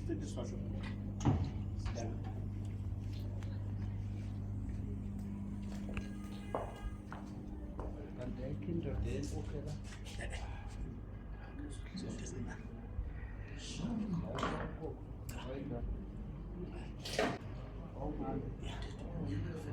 Das war schon. Dann der Kinder. Okay, da. So, das ist immer. Oh, weiter. Oh Mann. Ja, das ist